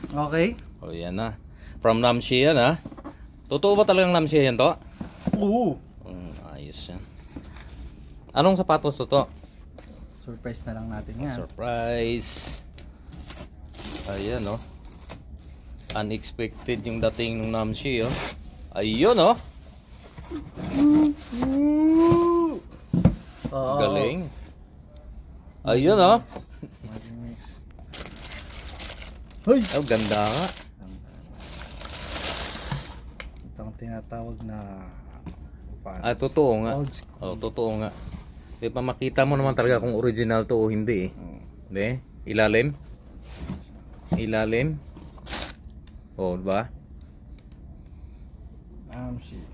Okay. O yan na. From Namshi yan ha. Totoo ba talagang Namshi yan to? Oo. Ayos yan. Anong sapatos to? Surprise na lang natin yan. Surprise. Ayan oh. Unexpected yung dating ng Namshi oh. Ayun oh. Galing. Ayun oh. Hoy! Oh, ganda nga. Itong tinatawag na Totoo nga. Oh, totoo nga. Di pa makita mo naman talaga kung original to o hindi eh. Di? Ilalim. Ilalim. Oh, diba?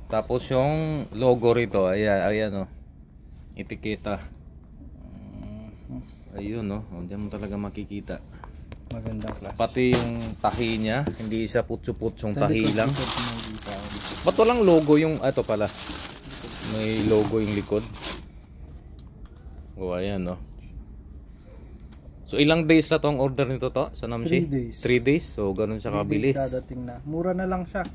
Tapos yung logo rito, ayan oh. Etiketa. Ayun oh, diyan mo talaga makikita. Magandang klase. Pati yung tahi niya, hindi siya putso-putsong tahi lang. Ba't walang logo yung, ito pala. May logo yung likod. Oh, ayan oh. So ilang days na to ang order nito to sa Namshi? 3 days. 3 days. So ganun siya kabilis. 3 days dadating na. Mura na lang siya.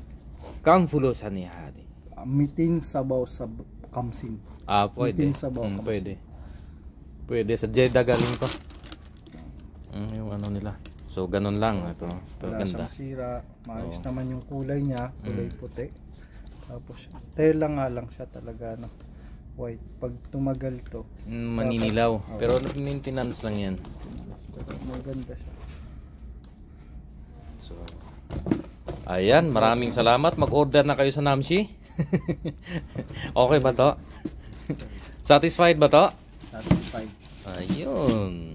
Kang fulo sa nihadi. Mitin sabaw sa kamsin. Pwede. Mitin sabaw kamsin. Pwede. Pwede sa Jeddah galing to. Yung ano nila. So ganun lang ito. Pero Wala ganda. siyang sira. Maayos naman yung kulay niya, kulay puti. Tapos tela nga lang siya talaga no. White. Pag tumagal to, Maninilaw. Pero maintenance lang yan. maganda siya. So ayan, maraming salamat. Mag-order na kayo sa Namshi. Okay ba to? Satisfied ba to? Satisfied. Ayun.